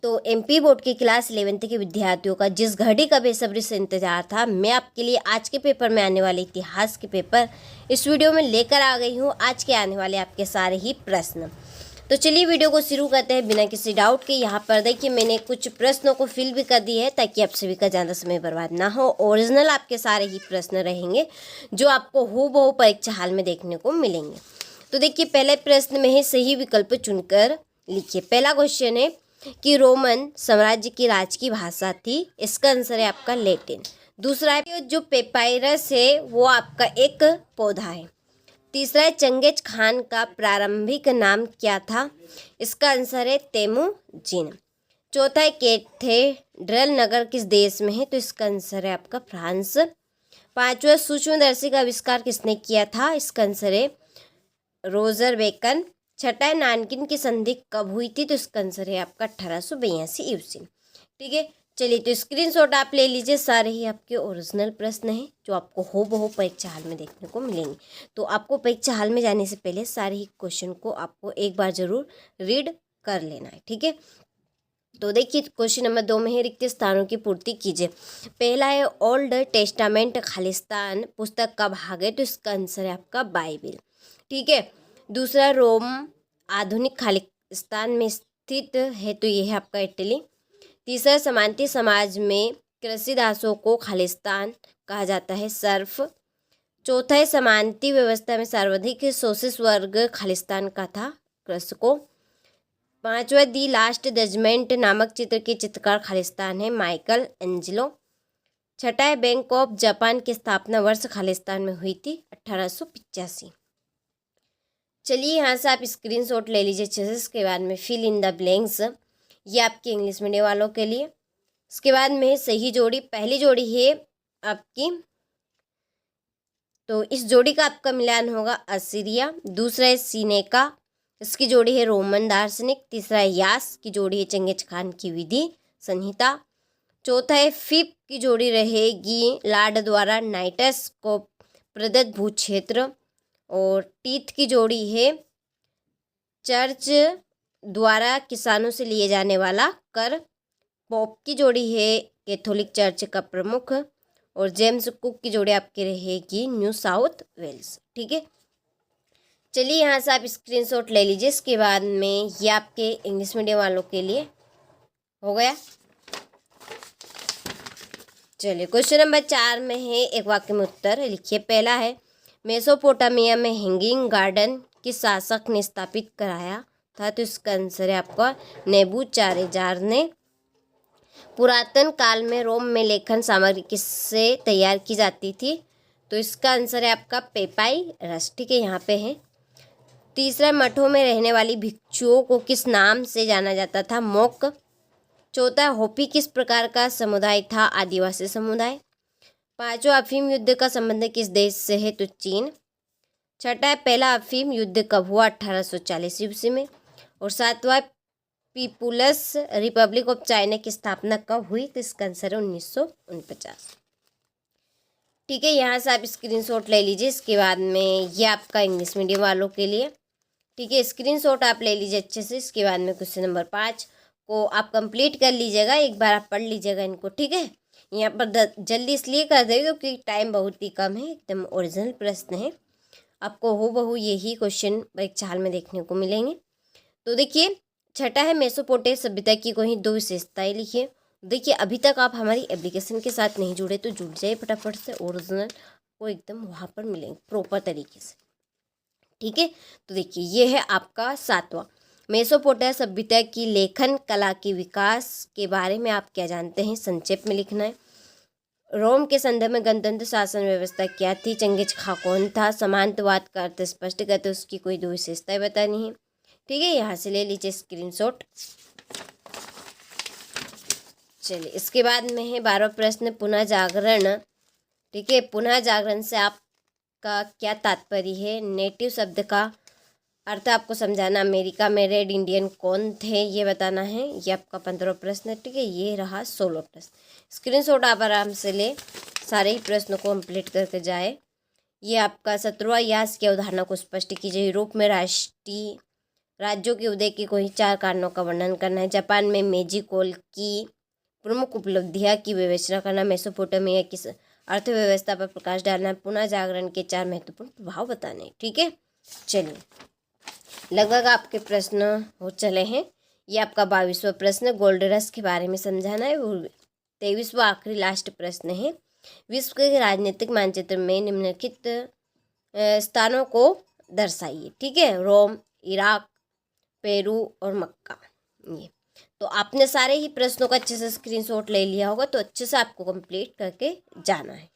तो MP board की class 11th के विद्यार्थियों का जिस घड़ी का बेसब्री से इंतजार था, मैं आपके लिए आज के पेपर में आने वाले इतिहास के पेपर इस वीडियो में लेकर आ गई हूँ। आज के आने वाले आपके सारे ही प्रश्न। तो चलिए वीडियो को शुरू करते हैं बिना किसी डाउट के। यहाँ पर देखिए मैंने कुछ प्रश्नों को फिल भी कर दी है ताकि आप सभी का ज़्यादा समय बर्बाद ना हो। ओरिजिनल आपके सारे ही प्रश्न रहेंगे जो आपको हूबहू परीक्षा हाल में देखने को मिलेंगे। तो देखिए पहले प्रश्न में ही सही विकल्प चुनकर लिखिए। पहला क्वेश्चन है कि रोमन साम्राज्य की राज की भाषा थी, इसका आंसर है आपका लैटिन। दूसरा है जो पेपायरस है वो आपका एक पौधा है। तीसरा है चंगेज खान का प्रारंभिक नाम क्या था, इसका आंसर है तेमुजिन। चौथा है कैथेड्रल नगर किस देश में है, तो इसका आंसर है आपका फ्रांस। पांचवा सूक्ष्मदर्शी का आविष्कार किसने किया था, इसका आंसर है रोजर बेकन। छठा है नानकिन की संधि कब हुई थी, तो इसका आंसर है आपका 1882 ईस्वी। ठीक है, चलिए तो स्क्रीनशॉट आप ले लीजिए। सारे ही आपके ओरिजिनल प्रश्न हैं जो आपको हूबहू परीक्षा हाल में देखने को मिलेंगे। तो आपको परीक्षा हाल में जाने से पहले सारे ही क्वेश्चन को आपको एक बार जरूर रीड कर लेना है। ठीक है, तो देखिए क्वेश्चन नंबर 2 में है रिक्त स्थानों की पूर्ति कीजिए। पहला है ओल्ड टेस्टामेंट खालिस्तान पुस्तक कब आ गए, तो इसका आंसर है आपका बाइबिल। ठीक है, दूसरा रोम आधुनिक खालिस्तान में स्थित है, तो यह है आपका इटली। तीसरा समांती समाज में कृषि दासों को खालिस्तान कहा जाता है, सर्फ। चौथा है समांती व्यवस्था में सर्वाधिक शोषित वर्ग खालिस्तान का था, कृषकों। पांचवा दी लास्ट जजमेंट नामक चित्र के चित्रकार खालिस्तान है, माइकल एंजेलो। छठा है बैंक ऑफ जापान की स्थापना वर्ष खालिस्तान में हुई थी, 1885। चलिए यहाँ से आप स्क्रीनशॉट ले लीजिए अच्छे से। इसके बाद में फिल इन द ब्लैंक्स, ये आपके इंग्लिश मीडियम वालों के लिए। इसके बाद में सही जोड़ी, पहली जोड़ी है आपकी, तो इस जोड़ी का आपका मिलान होगा असीरिया। दूसरा है सीनेका, इसकी जोड़ी है रोमन दार्शनिक। तीसरा है यास की जोड़ी है चंगेज खान की विधि संहिता। चौथा है फिप की जोड़ी रहेगी लाड द्वारा नाइटस को प्रदत्त भूक्षेत्र। और टीथ की जोड़ी है चर्च द्वारा किसानों से लिए जाने वाला कर। पॉप की जोड़ी है कैथोलिक चर्च का प्रमुख। और जेम्स कुक की जोड़ी आपकी रहेगी न्यू साउथ वेल्स। ठीक है, चलिए यहाँ से आप स्क्रीनशॉट ले लीजिए। इसके बाद में ये आपके इंग्लिश मीडियम वालों के लिए हो गया। चलिए क्वेश्चन नंबर 4 में है एक वाक्य में उत्तर लिखिए। पहला है मेसोपोटामिया में हैंगिंग गार्डन किस शासक ने स्थापित कराया था, तो इसका आंसर है आपका नेबूचारेजार ने। पुरातन काल में रोम में लेखन सामग्री किससे तैयार की जाती थी, तो इसका आंसर है आपका पेपायरस। ठीक है, यहाँ पे है। तीसरा मठों में रहने वाली भिक्षुओं को किस नाम से जाना जाता था, मोक। चौथा होपी किस प्रकार का समुदाय था, आदिवासी समुदाय। पांचवा अफीम युद्ध का संबंध किस देश से है, तो चीन। छठा है पहला अफीम युद्ध कब हुआ, 1840 ईस्वी में। और सातवां पीपुल्स रिपब्लिक ऑफ चाइना की स्थापना कब हुई, तो इसका आंसर है 1949। ठीक है, यहाँ से आप स्क्रीनशॉट ले लीजिए। इसके बाद में ये आपका इंग्लिश मीडियम वालों के लिए। ठीक है, स्क्रीनशॉट आप ले लीजिए अच्छे से। इसके बाद में क्वेश्चन नंबर 5 को आप कंप्लीट कर लीजिएगा, एक बार आप पढ़ लीजिएगा इनको। ठीक है, यहाँ पर जल्दी इसलिए कर देंगे क्योंकि टाइम बहुत ही कम है, एकदम ओरिजिनल प्रश्न है, आपको हूबहू यही क्वेश्चन परीक्षा हाल में देखने को मिलेंगे। तो देखिए छठा है मेसोपोटामिया सभ्यता की कोई 2 विशेषताएं लिखिए। देखिए अभी तक आप हमारी एप्लीकेशन के साथ नहीं जुड़े तो जुड़ जाइए फटाफट से, ओरिजिनल को एकदम वहाँ पर मिलेंगे प्रॉपर तरीके से। ठीक है, तो देखिए ये है आपका 7वां मेसोपोटामिया सभ्यता की लेखन कला के विकास के बारे में आप क्या जानते हैं, संक्षेप में लिखना है। रोम के संदर्भ में गणतंत्र शासन व्यवस्था क्या थी, चंगेज खां कौन था, समांतवाद का अर्थ स्पष्ट करते उसकी कोई 2 विशेषताएं बतानी है। ठीक है, यहाँ से ले लीजिए स्क्रीनशॉट। चलिए इसके बाद में है 12वां प्रश्न पुनः जागरण। ठीक है, पुनः जागरण से आपका क्या तात्पर्य है, नेटिव शब्द का अर्थ आपको समझाना। अमेरिका में रेड इंडियन कौन थे ये बताना है, ये आपका 15वां प्रश्न। ठीक है, ये रहा 16वां प्रश्न। स्क्रीनशॉट आप आराम से ले, सारे ही प्रश्नों को कंप्लीट करके जाए। ये आपका 17वां यास की अवधारणा को स्पष्ट कीजिए। यूरोप में राष्ट्रीय राज्यों के उदय के कोई 4 कारणों का वर्णन करना है। जापान में मेजी कोल की प्रमुख उपलब्धियां की विवेचना करना। मेसोपोटामिया की अर्थव्यवस्था पर प्रकाश डालना। पुनः जागरण के 4 महत्वपूर्ण प्रभाव बताने। ठीक है, चलिए लगभग आपके प्रश्न हो चले हैं। ये आपका 22वां प्रश्न गोल्ड रश के बारे में समझाना है। 23वां आखिरी लास्ट प्रश्न है। विश्व के राजनीतिक मानचित्र में निम्नलिखित स्थानों को दर्शाइए। ठीक है, रोम, इराक, पेरू और मक्का। ये तो आपने सारे ही प्रश्नों का अच्छे से स्क्रीनशॉट ले लिया होगा, तो अच्छे से आपको कंप्लीट करके जाना है।